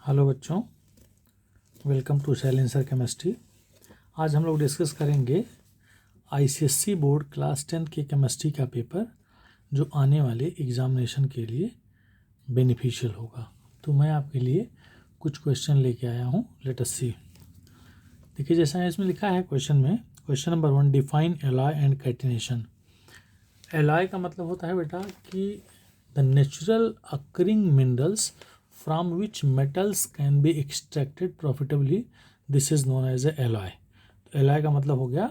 Hello बच्चों, welcome to silencer chemistry. आज हम लोग डिस्कस करेंगे आईसीएससी बोर्ड क्लास 10 के केमिस्ट्री का पेपर जो आने वाले एग्जामिनेशन के लिए बेनिफिशियल होगा। तो मैं आपके लिए कुछ क्वेश्चन लेके आया हूँ, लेट अस सी। देखिए, जैसा इसमें लिखा है क्वेश्चन में, question number 1, define alloy and catenation. Alloy का मतलब होता है बेटा कि the natural occurring minerals from which metals can be extracted profitably, this is known as a alloy। तो एलॉय का मतलब हो गया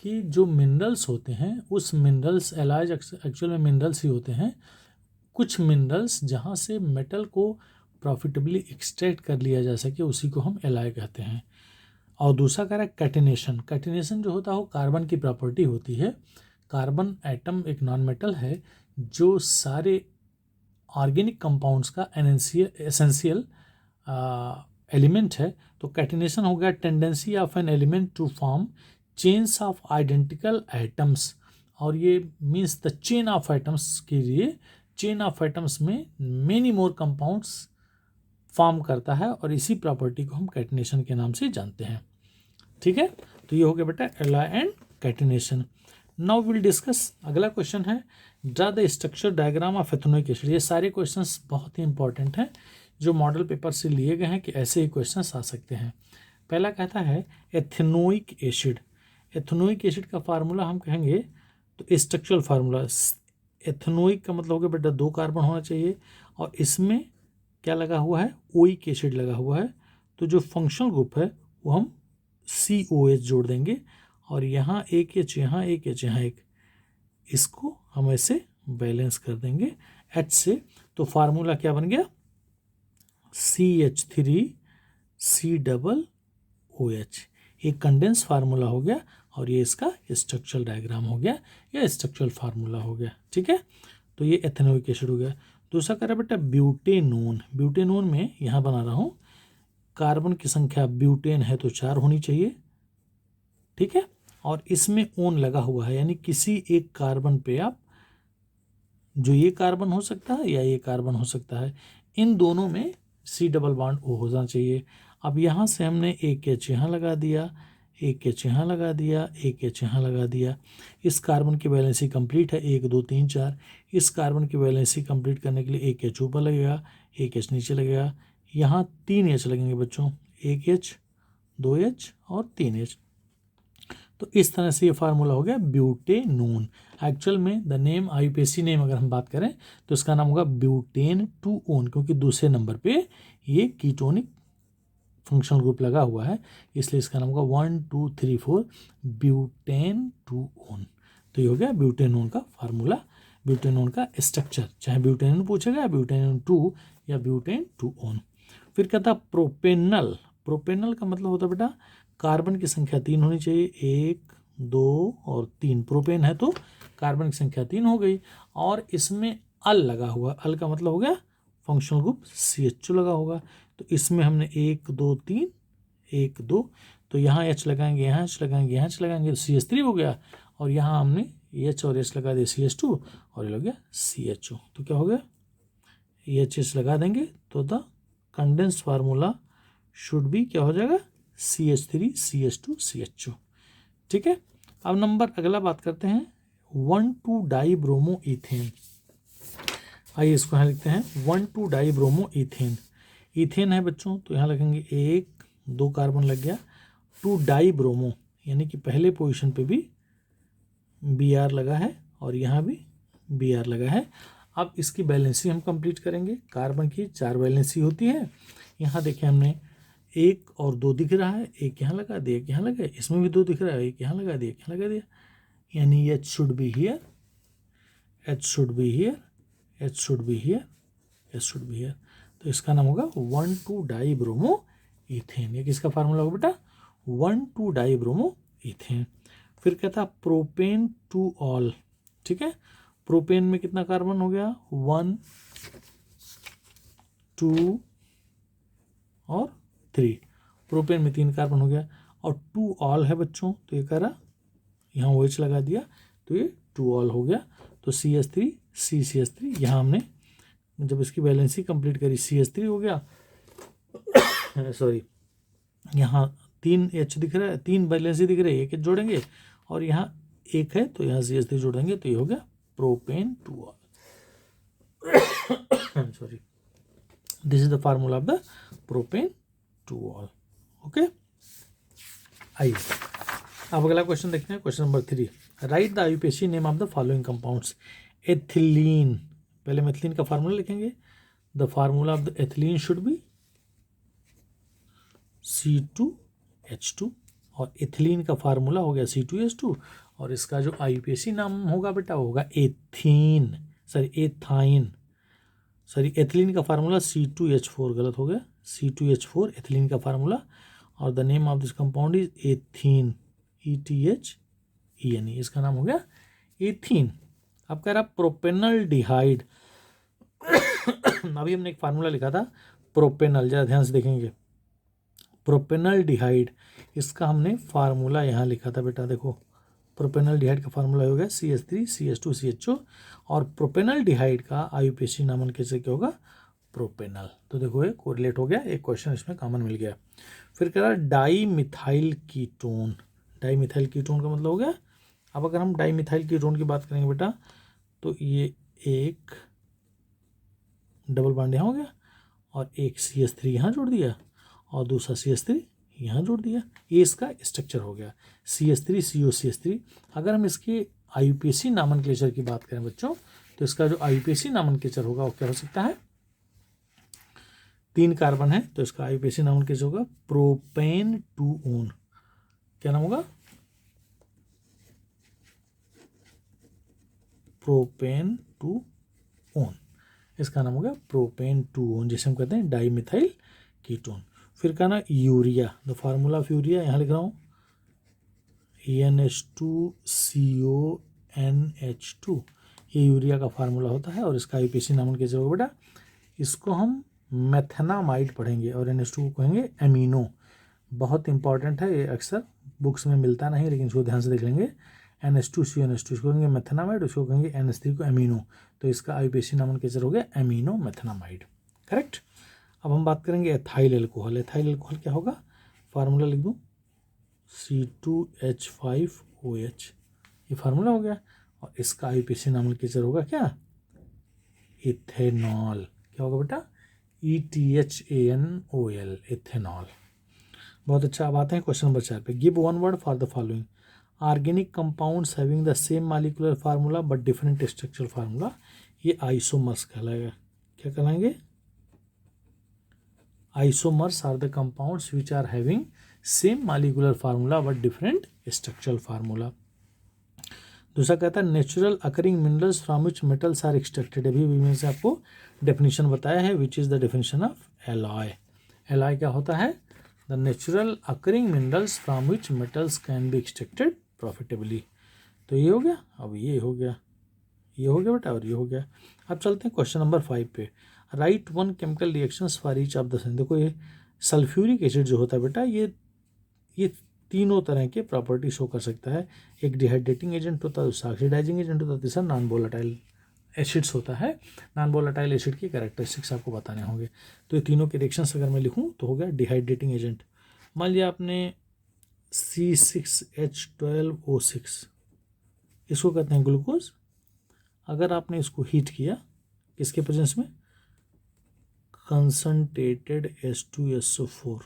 कि जो मिनरल्स होते हैं उस मिनरल्स, एलॉयज एक्चुअल में मिनरल्स ही होते हैं, कुछ मिनरल्स जहाँ से मेटल को प्रॉफिटेबली एक्सट्रैक्ट कर लिया जा सके उसी को हम एलॉय कहते हैं। और दूसरा कह रहा है कैटिनेशन। कैटिनेशन जो होता है वो कार्बन की प्रॉपर्टी होती है। कार्बन एटम एक नॉन मेटल है जो सारे ऑर्गेनिक कंपाउंड्स का एसेंशियल एलिमेंट है। तो कैटिनेशन हो गया tendency of an element to form chains of identical atoms, और ये means the chain of atoms के लिए चेन ऑफ एटम्स में मेनी मोर कंपाउंड्स फॉर्म करता है, और इसी प्रॉपर्टी को हम कैटिनेशन के नाम से जानते हैं। ठीक है, तो ये हो गया बेटा alloy and catenation. Now will discuss, अगला क्वेश्चन है draw the structure diagram of ethanoic acid. ये सारे क्वेश्चंस बहुत ही इंपॉर्टेंट हैं जो मॉडल पेपर से लिए गए हैं कि ऐसे ही क्वेश्चंस आ सकते हैं। पहला कहता है एथेनोइक एसिड। एथेनोइक एसिड का फार्मूला हम कहेंगे तो स्ट्रक्चरल फार्मूला, एथेनोइक का मतलब हो गया बेटा 2 कार्बन होना चाहिए, और इसमें क्या लगा हुआ है, ओइक एसिड लगा हुआ है। तो जो फंक्शनल ग्रुप है वो हम COH जोड़ देंगे, और यहाँ एक एच, यहाँ एक एच, यहाँ एक, इसको हम ऐसे बैलेंस कर देंगे H से। तो फार्मूला क्या बन गया, CH3COOH। एक कंडेंस फार्मूला हो गया, और ये इसका स्ट्रक्चरल डायग्राम हो गया या स्ट्रक्चरल फार्मूला हो गया। ठीक है, तो ये एथेनोइक एसिड हो गया। दूसरा कह रहा है बेटा ब्यूटेनोन। ब्यूटेनोन में यहाँ बना रहा हूँ, कार्बन की संख्या ब्यूटेन है तो 4 होनी चाहिए। ठीक है, और इसमें ओन लगा हुआ है, यानी किसी एक कार्बन पे आप, जो ये कार्बन हो सकता है या ये कार्बन हो सकता है, इन दोनों में C डबल बॉन्ड O होना चाहिए। अब यहाँ से हमने एक एच यहाँ लगा दिया, एक एच यहाँ लगा दिया, एक एच यहाँ लगा दिया। इस कार्बन की वैलेंसी कंप्लीट है, 1 2 3 4। इस कार्बन की वैलेंसी कंप्लीट करने के लिए एक एच ऊपर लगेगा, एक एच नीचे लगेगा। यहाँ 3 एच लगेंगे बच्चों, 1 एच, 2 एच और 3 एच। तो इस तरह से ये फार्मूला हो गया ब्यूटेनोन। एक्चुअल में द नेम, IUPAC नेम अगर हम बात करें तो इसका नाम होगा ब्यूटेन 2-ओन, क्योंकि दूसरे नंबर पे ये कीटोनिक फंक्शनल ग्रुप लगा हुआ है, इसलिए इसका नाम होगा 1 2 3 4 ब्यूटेन 2-ओन। तो ये हो गया ब्यूटेनोन का फार्मूला, ब्यूटेनोन का स्ट्रक्चर, चाहे ब्यूटेनोन पूछेगा, ब्यूटेनोन 2 या ब्यूटेन 2-ओन। फिर कहता प्रोपेनल। प्रोपेनल का मतलब होता है बेटा कार्बन की संख्या 3 होनी चाहिए, 1 2 और 3। प्रोपेन है तो कार्बन की संख्या 3 हो गई, और इसमें अल लगा हुआ, अल का मतलब हो गया फंक्शनल ग्रुप CHO लगा होगा। तो इसमें हमने 1 2 3 1 2, तो यहाँ H लगाएंगे, यहाँ H लगाएंगे, यहाँ H लगाएंगे, तो CH3 हो गया, और यहाँ हमने H और H लगा दिया CH2, और ये लग गया CHO। तो क्या हो गया, H लगा देंगे तो the condense formula should be क्या हो जाएगा, CH3 CH2 CHO। ठीक है, अब नंबर अगला बात करते हैं 1,2 डाइब्रोमो इथेन। आइए इसको यहाँ लिखते हैं 1,2 डाइब्रोमो इथेन। इथेन है बच्चों, तो यहाँ लगेंगे 1 2 कार्बन लग गया, 2 डाइब्रोमो, यानी कि पहले पोजीशन पे भी Br लगा है और यहाँ भी Br लगा है। अब इसकी बैलेंसी हम कंप्लीट करेंगे। कार्बन की 4 बैलेंसी होती है। यहाँ देखिए हमने 1 और 2 दिख रहा है, एक यहाँ लगा दिया, एक यहाँ लगा, इसमें भी 2 दिख रहा है, एक यहाँ लगा दिया, एक यहाँ लगा दिया, यानी H should be here, H should be here, H should be here, H should be here. तो इसका नाम होगा 1,2 डाइब्रोमो इथेन। ये किसका फार्मूला होगा बेटा, 1,2 डाइब्रोमो इथेन। फिर कहता प्रोपेन 2 ऑल। ठीक है, प्रोपेन में कितना कार्बन हो गया, 1 2 और 3। प्रोपेन में 3 कार्बन हो गया, और 2 ऑल है बच्चों, तो ये कह रहा यहाँ OH लगा दिया, तो ये 2 ऑल हो गया। तो CH3 CCH3, यहाँ हमने जब इसकी बैलेंसी कंप्लीट करी CH3 हो गया, सॉरी, यहाँ 3 H दिख रहा है, 3 बैलेंस दिख रहे हैं, एक जोड़ेंगे और यहाँ एक है तो यहाँ CH3 जोड़ेंगे तो ये हो गया प्रोपेन 2ऑल। Sorry, this is the formula of the propane 2ऑल। ओके, आइए अब अगला क्वेश्चन देखते हैं। Question number 3, write the IUPAC name of the following compounds. Ethylene, पहले मेथिलीन का फार्मूला लिखेंगे। The formula of the ethylene should be C2H2 और एथिलीन का फार्मूला हो गया C2H2 और इसका जो IUPAC नाम होगा बेटा वो होगा ethene, sorry ethyne, sorry ethylene का फार्मूला C2H4, गलत हो गया, C2H4 एथिलीन का फार्मूला और the name of this compound is ethene, ETHENE, इसका नाम हो गया एथीन। अब कह रहा प्रोपेनल डिहाइड। अभी हमने एक फार्मूला लिखा था प्रोपेनल, जरा ध्यान से देखेंगे, प्रोपेनल डिहाइड, इसका हमने फार्मूला यहाँ लिखा था बेटा, देखो प्रोपेनल डिहाइड का फार्मूला हो गया CH3 CH2 CHO और प्रोपेनल डिहाइड का IUPAC नामन कैसे क्या होगा प्रोपेनल। तो देखो ये कोरिलेट हो गया, एक क्वेश्चन इसमें कॉमन मिल गया। फिर कह रहा di methyl ketone. Di methyl ketone का मतलब हो गया, अब अगर हम डाई मिथाइल कीटोन की बात करेंगे बेटा तो ये एक डबल बॉन्ड यहाँ हो गया और एक CH3 यहाँ जोड़ दिया और दूसरा CH3 यहाँ जोड़ दिया, ये इसका स्ट्रक्चर हो गया CH3 CO CH3। अगर हम इसके IUPAC नॉमेनक्लेचर की बात करें बच्चों तो इसका जो IUPAC नॉमेनक्लेचर होगा वो क्या हो सकता है, 3 कार्बन है तो इसका IUPAC नॉमेनक्लेचर होगा प्रोपेन 2ऑन। क्या नाम होगा, प्रोपेन 2ऑन, इसका नाम होगा प्रोपेन 2ऑन, जिसे हम कहते हैं डाई मिथाइल कीटोन। फिर का ना urea, the formula of urea यहाँ लिख रहा हूँ NH2CONH2, ये यूरिया का फार्मूला होता है और इसका IUPAC नाम कैसे होगा बेटा, इसको हम मेथनामाइड पढ़ेंगे और NH2 को कहेंगे एमिनो। बहुत इंपॉर्टेंट है ये, अक्सर बुक्स में मिलता नहीं लेकिन इसको ध्यान से देख लेंगे। NH2CONH2 इसको कहेंगे मेथनामाइड, उसको कहेंगे NH3 को एमिनो, तो इसका IUPAC नाम कैसे हो गया एमिनो मेथनामाइड, करेक्ट। अब हम बात करेंगे एथाइल एल्कोहल। एथाइल एल्कोहल क्या होगा, फार्मूला लिख दूँ C2H5OH, ये फार्मूला हो गया और इसका IUPAC नॉमेनक्लेचर होगा क्या इथेनॉल। क्या होगा बेटा ETHANOL, इथेनॉल। बहुत अच्छा। अब आते हैं क्वेश्चन नंबर 4 पे। Give one word for the following organic compounds having the same molecular formula but different structural formula. ये आइसोमर्स कहलाएगा। क्या कहलाएंगे, isomers are the compounds which are having same molecular formula but different structural formula. दूसरा कहता है natural occurring minerals from which metals are extracted. अभी मैंने से आपको डेफिनेशन बताया है, which is the definition of alloy. Alloy क्या होता है, the natural occurring minerals from which metals can be extracted profitably. तो ये हो गया, अब ये हो गया, ये हो गया बेटा और ये हो गया। अब चलते हैं क्वेश्चन नंबर 5 पे। Right one chemical reactions for each of the same. देखो ये सल्फ्यूरिक एसिड जो होता है बेटा ये तीनों तरह के प्रॉपर्टी शो कर सकता है। एक डिहाइड्रेटिंग एजेंट होता है, दूसरा ऑक्सीडाइजिंग एजेंट होता है, तीसरा नॉन वोलेटाइल एसिड्स होता है। नॉन वोलेटाइल एसिड की कैरेक्टरिस्टिक्स आपको बताने होंगे। तो ये तीनों के रिएक्शंस अगर मैं लिखूँ तो हो गया डिहाइड्रेटिंग एजेंट। मान लिया आपने C6H12O6, इसको कहते हैं ग्लूकोज। अगर आपने इसको हीट किया किसके प्रेजेंस में, कंसनट्रेटेड H2SO4,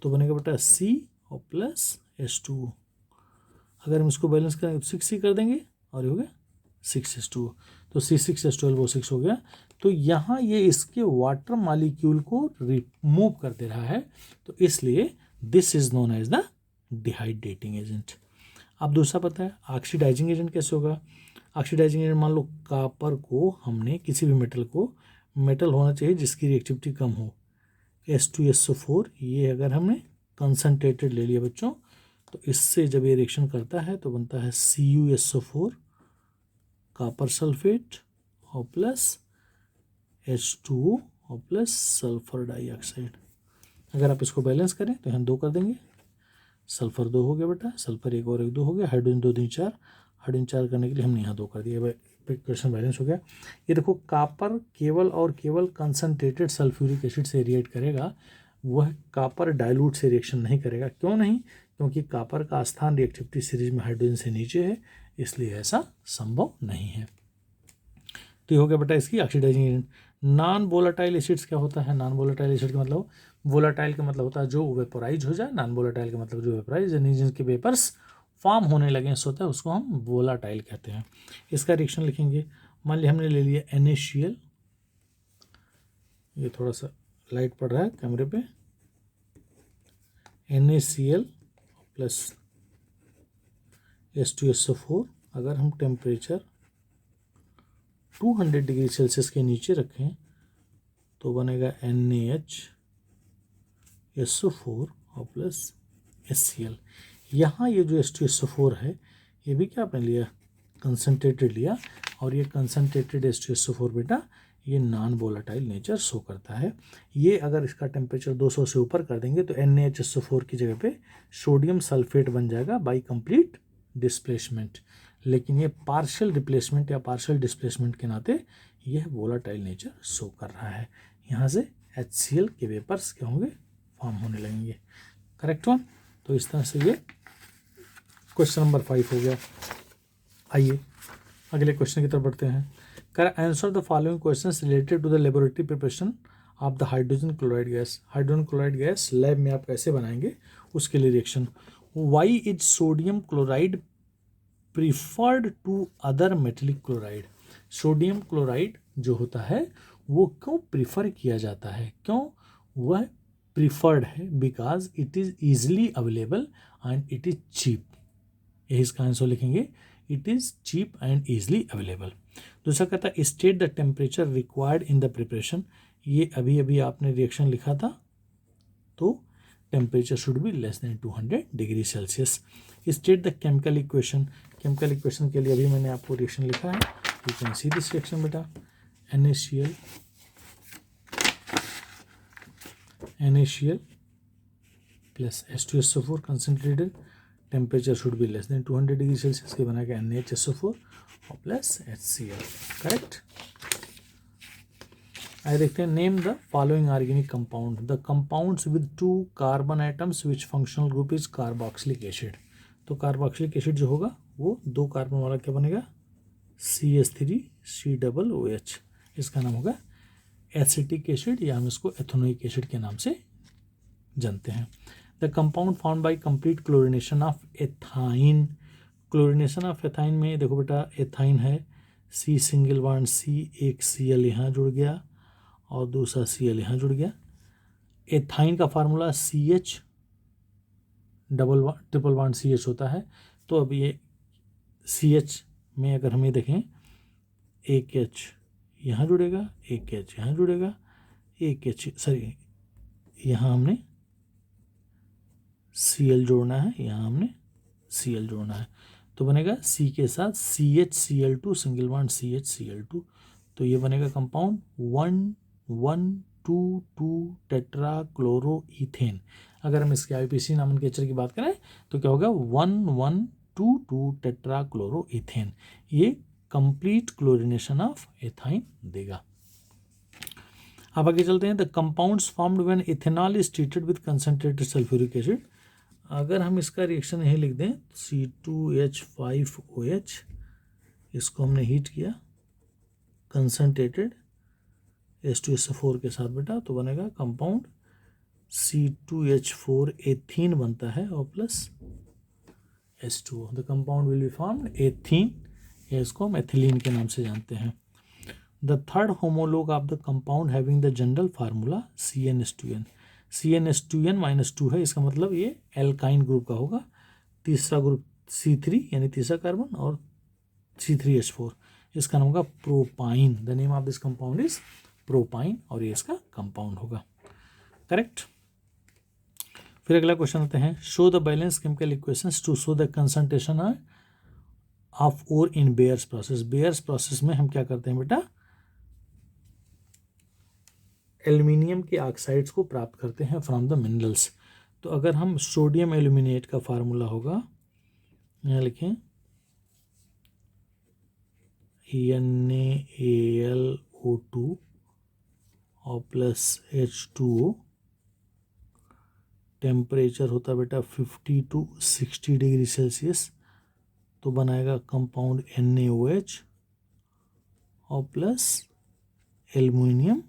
तो बनेगा बेटा C और प्लस H2O। अगर हम इसको बैलेंस करें तो 6 ही कर देंगे और ये हो गया 6H2O, तो C6H12O6 हो गया। तो यहाँ ये इसके वाटर मॉलिक्यूल को रिमूव कर दे रहा है, तो इसलिए this is known as the dehydrating agent. अब दूसरा पता है ऑक्सीडाइजिंग एजेंट कैसे होगा। ऑक्सीडाइजिंग एजेंट, मान लो कॉपर को हमने किसी भी मेटल को, मेटल होना चाहिए जिसकी रिएक्टिविटी कम हो, H2SO4, ये अगर हमने कंसनट्रेटेड ले लिया बच्चों तो इससे जब ये रिएक्शन करता है तो बनता है CuSO4 कॉपर सल्फेट और प्लस H2O और प्लस सल्फर डाइऑक्साइड। अगर आप इसको बैलेंस करें तो यहाँ 2 कर देंगे, सल्फर 2 हो गया बेटा, सल्फर 1 और 1 2 हो गया, हाइड्रोजन 2 3 4, हाइड्रोजन 4 करने के लिए हमने यहाँ 2 कर दिया। क्वेश्चन बैलेंस हो गया। ये देखो कॉपर केवल और केवल कंसनट्रेटेड सल्फ्यूरिक एसिड से रिएक्ट करेगा, वह कॉपर डाइल्यूट से रिएक्शन नहीं करेगा। क्यों नहीं? क्योंकि कॉपर का स्थान रिएक्टिविटी सीरीज में हाइड्रोजन से नीचे है, इसलिए ऐसा संभव नहीं है। तो ये हो गया बेटा इसकी oxidising agent. Non volatile acids क्या होता है? नॉन वोलेटाइल एसिड का मतलब, वोलेटाइल का मतलब होता है जो वेपोराइज हो जाए, नॉन वोलेटाइल का मतलब जो वेपोराइज यानी जिनके वेपर्स फॉर्म होने लगे सोते हैं उसको हम वोलाटाइल कहते हैं। इसका रिएक्शन लिखेंगे। मान लिया हमने ले लिया NaCl, ये थोड़ा सा लाइट पड़ रहा है कैमरे पे, NaCl प्लस H2SO4। अगर हम टेम्परेचर 200 डिग्री सेल्सियस के नीचे रखें तो बनेगा NaHSO4 और प्लस HCl। यहाँ ये जो H2SO4 है ये भी क्या आपने लिया? कंसनट्रेटेड लिया, और ये कंसनट्रेटेड H2SO4 बेटा ये नॉन वोलेटाइल नेचर शो करता है। ये अगर इसका टेम्परेचर 200 से ऊपर कर देंगे तो NaHSO4 की जगह पे सोडियम सल्फेट बन जाएगा बाई कंप्लीट डिस्प्लेसमेंट, लेकिन ये पार्शियल रिप्लेसमेंट या पार्शियल डिस्प्लेसमेंट के नाते यह वोलेटाइल नेचर शो कर रहा है। यहाँ से HCl के वेपर्स क्या होंगे? फॉर्म होने लगेंगे। Correct one. तो इस तरह से ये क्वेश्चन नंबर 5 हो गया। आइए अगले क्वेश्चन की तरफ बढ़ते हैं। कर answer the following questions related to the laboratory preparation of the hydrogen chloride gas. Hydrogen chloride gas lab में आप कैसे बनाएंगे उसके लिए reaction. Why is sodium chloride preferred to other metallic chloride. Sodium chloride जो होता है वो क्यों प्रीफर किया जाता है? क्यों वह प्रीफर्ड है? Because it is easily available and it is cheap. यही इसका आंसर लिखेंगे, it is cheap and easily available. दूसरा कहता है state the temperature required in the preparation. ये अभी अभी आपने रिएक्शन लिखा था, तो temperature should be less than 200 degree Celsius. State the chemical equation. Chemical equation के लिए अभी मैंने आपको रिएक्शन लिखा है, you can see this reaction बेटा। NaCl plus H2SO4 concentrated, temperature should be less than 200 degree Celsius के बना के NaHSO4 और प्लस HCl। करेक्ट। आइए देखते हैं। Name the following organic compound. The compounds with 2 carbon atoms which functional group is carboxylic acid. तो carboxylic acid जो होगा वो 2 कार्बन वाला क्या बनेगा? CH3COOH। इसका नाम होगा एसिटिक एसिड, या हम इसको एथेनोइक एसिड के नाम से जानते हैं। The compound found by complete chlorination of ethyne. Chlorination of ethyne में देखो बेटा, एथाइन है C सिंगल बॉन्ड C, एक Cl यहाँ जुड़ गया और दूसरा Cl यहाँ जुड़ गया। एथाइन का formula CH triple bond CH होता है। तो अब ये CH में अगर हम ये देखें, एक H यहाँ जुड़ेगा, एक H यहाँ जुड़ेगा, एक H सॉरी यहाँ हमने Cl जोड़ना है, यहाँ हमने Cl जोड़ना है, तो बनेगा C के साथ CHCl2 सिंगल बॉन्ड CHCl2। तो ये बनेगा कंपाउंड 1,1,2,2 टेट्रा क्लोरो इथेन। अगर हम इसके IUPAC नॉमेनक्लेचर की बात करें तो क्या होगा? 1,1,2,2 टेट्रा क्लोरो इथेन। ये कंप्लीट क्लोरिनेशन ऑफ एथाइन देगा। अब आगे चलते हैं। The compounds formed when ethanol is treated with concentrated sulphuric acid. अगर हम इसका रिएक्शन यही लिख दें, C2H5OH, इसको हमने हीट किया कंसंट्रेटेड H2SO4 के साथ बेटा, तो बनेगा कंपाउंड C2H4 एथीन बनता है और plus H2O। The compound will be formed ethene, या इसको हम एथिलीन के नाम से जानते हैं। The third homologue of the compound having the general formula CnH2n। CnH2n-2 है, इसका मतलब ये एल्काइन ग्रुप का होगा। तीसरा ग्रुप C3 यानी तीसरा कार्बन और C3H4, इसका नाम होगा propyne. The name of this compound is propyne, और ये इसका कंपाउंड होगा। करेक्ट। फिर अगला क्वेश्चन आते हैं। Show the balance chemical equations to show the concentration of ore in Bayer's process. Bayer's process में हम क्या करते हैं बेटा? एल्युमिनियम के ऑक्साइड्स को प्राप्त करते हैं फ्रॉम द मिनरल्स। तो अगर हम सोडियम एल्यूमिनेट का फार्मूला होगा, यहाँ लिखें, NaAlO2 और प्लस H2O, टेम्परेचर होता बेटा 50 to 60 डिग्री सेल्सियस, तो बनाएगा कंपाउंड NaOH और plus aluminium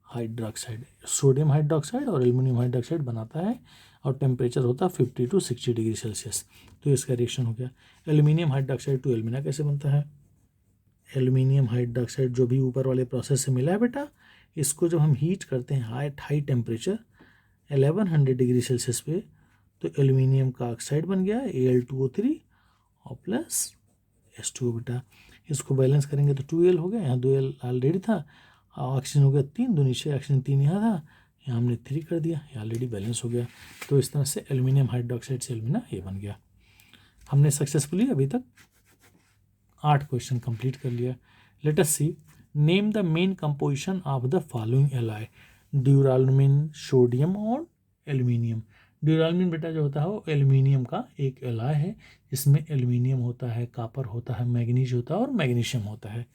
hydroxide, sodium hydroxide और एल्युमिनियम हाइड्रोक्साइड बनाता है, और टेम्परेचर होता है 50 to 60 डिग्री सेल्सियस। तो इसका रिएक्शन हो गया। एल्युमिनियम हाइड्रोक्साइड टू एल्यूमिना कैसे बनता है? एल्युमिनियम हाइड्रोक्साइड जो भी ऊपर वाले प्रोसेस से मिला है बेटा, इसको जब हम हीट करते हैं हाई टेम्परेचर 1100 डिग्री सेल्सियस पे, तो एल्युमिनियम का ऑक्साइड बन गया Al2O3 और प्लस H2O बेटा। इसको बैलेंस करेंगे तो 2L हो गया, यहाँ 2L ऑलरेडी था, ऑक्सीजन हो गया 3, दो नीचे ऑक्सीजन 3 यहाँ था, यहाँ हमने 3 कर दिया, ये ऑलरेडी बैलेंस हो गया। तो इस तरह से एल्युमिनियम हाइड्रोक्साइड से एल्यूमिना ये बन गया। हमने सक्सेसफुली अभी तक 8 क्वेश्चन कंप्लीट कर लिया। Let us see, name the main composition of the following alloy, duralumin, sodium और एल्यूमिनियम। ड्यूरालुमिन बेटा जो होता है वो एल्यूमिनियम का एक एलॉय है, इसमें एल्यूमिनियम होता है, कॉपर होता है, मैग्नीज होता है और मैग्नीशियम होता है।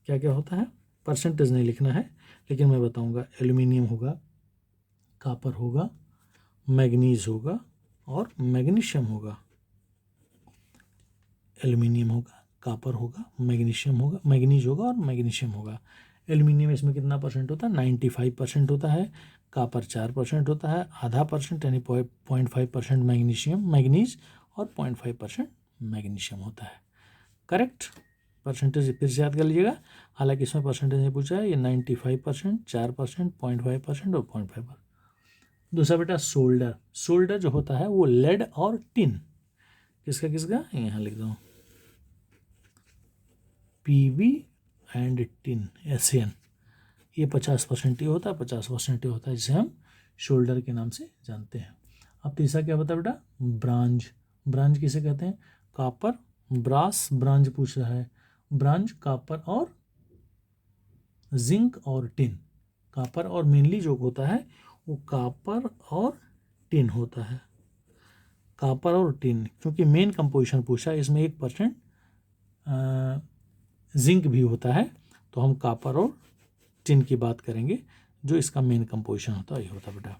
क्या क्या होता है परसेंटेज नहीं लिखना है, लेकिन मैं बताऊंगा। एल्यूमिनियम होगा, कॉपर होगा, मैग्नीज होगा और मैग्नीशियम होगा। एल्यूमिनियम होगा, कॉपर होगा, मैग्नीशियम होगा, मैग्नीज होगा और मैग्नीशियम होगा। एल्यूमिनियम इसमें कितना परसेंट होता है? 95% होता है। कॉपर 4% होता है, आधा परसेंट यानी 0.5% मैग्नीज और 0.5% मैग्नीशियम होता है। करेक्ट। परसेंटेज फिर से याद कर लीजिएगा, हालांकि इसमें परसेंटेज नहीं पूछा है। ये 95%, 4%, 0.5% और 0.5%। दूसरा बेटा सोल्डर। सोल्डर जो होता है वो लेड और टिन, किसका किसका यहाँ लिख दो, PB एंड टिन, SN, ये 50% ही होता है, 50% ही होता है, जिसे हम शोल्डर के नाम से जानते हैं। अब तीसरा क्या होता है बेटा? ब्रांज। ब्रांज किसे कहते हैं? कॉपर, ब्रास, ब्रांज पूछ रहा है। ब्रांज कॉपर और जिंक और टिन। कॉपर और मेनली जो होता है वो कॉपर और टिन होता है। कॉपर और टिन, क्योंकि मेन कंपोजिशन पूछा है, इसमें 1% जिंक भी होता है, तो हम कॉपर और टिन की बात करेंगे, जो इसका मेन कंपोजिशन होता है ये होता है बेटा।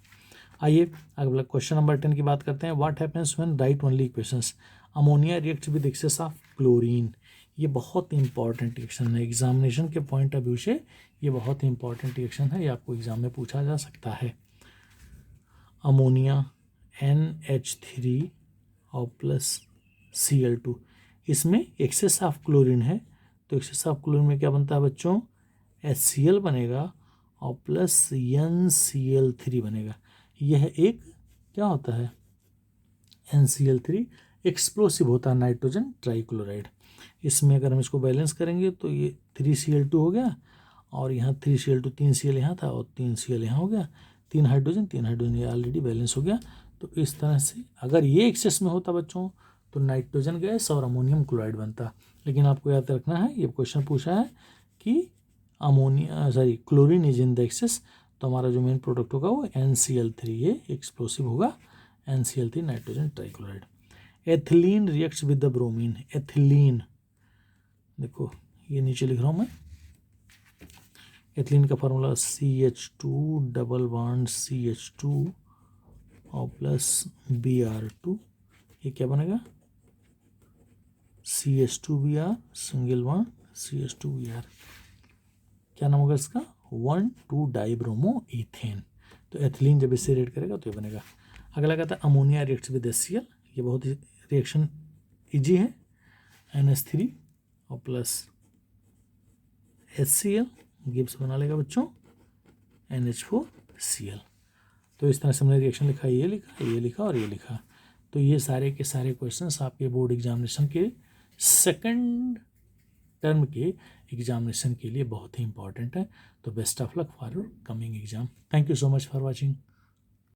आइए अगला क्वेश्चन नंबर 10 की बात करते हैं। What happens when write only equations, ammonia reacts with excess of chlorine. ये बहुत ही इंपॉर्टेंट रिएक्शन है, एग्जामिनेशन के पॉइंट ऑफ व्यू से ये बहुत ही इंपॉर्टेंट रिएक्शन है, ये आपको एग्जाम में पूछा जा सकता है। अमोनिया NH3 और प्लस Cl2, इसमें एक्सेस ऑफ क्लोरीन है, तो एक्सेस ऑफ क्लोरीन में क्या बनता है बच्चों? HCl बनेगा और प्लस NCl3 बनेगा। यह एक क्या होता है? NCl3 एक्सप्लोसिव होता है, नाइट्रोजन ट्राइक्लोराइड। इसमें अगर हम इसको बैलेंस करेंगे तो ये 3Cl2 हो गया, और यहाँ 3Cl2, 3Cl यहाँ था और 3Cl यहाँ हो गया, 3 हाइड्रोजन ये ऑलरेडी बैलेंस हो गया। तो इस तरह से अगर ये एक्सेस में होता बच्चों तो नाइट्रोजन गैस और अमोनियम क्लोराइड बनता। लेकिन आपको याद रखना है, ये क्वेश्चन पूछा है कि chlorine is in the excess, तो हमारा जो मेन प्रोडक्ट होगा वो NCl3, ये एक्सप्लोसिव होगा, NCl3 nitrogen trichloride. Ethylene reacts with the bromine. Ethylene देखो ये नीचे लिख रहा हूँ मैं, एथिलीन का formula CH2 double bond CH2 और प्लस Br2, ये क्या बनेगा? CH2Br सिंगल बॉन्ड CH2Br, क्या नाम होगा इसका? 1,2 डाइब्रोमो इथेन। तो एथिलीन जब इससे रिएक्ट करेगा तो ये बनेगा। अगला कहता है अमोनिया रिएक्ट्स विद HCl, ये बहुत ही रिएक्शन इजी है। NH3 और प्लस HCl गिब्स बना लेगा बच्चों NH4Cl। तो इस तरह से हमने रिएक्शन लिखा, ये लिखा, ये लिखा और ये लिखा। तो ये सारे के सारे क्वेश्चंस आपके बोर्ड एग्जामिनेशन के सेकंड टर्म के एग्जामिनेशन के लिए बहुत ही इंपॉर्टेंट है। तो best of luck for your coming exam. Thank you so much for watching.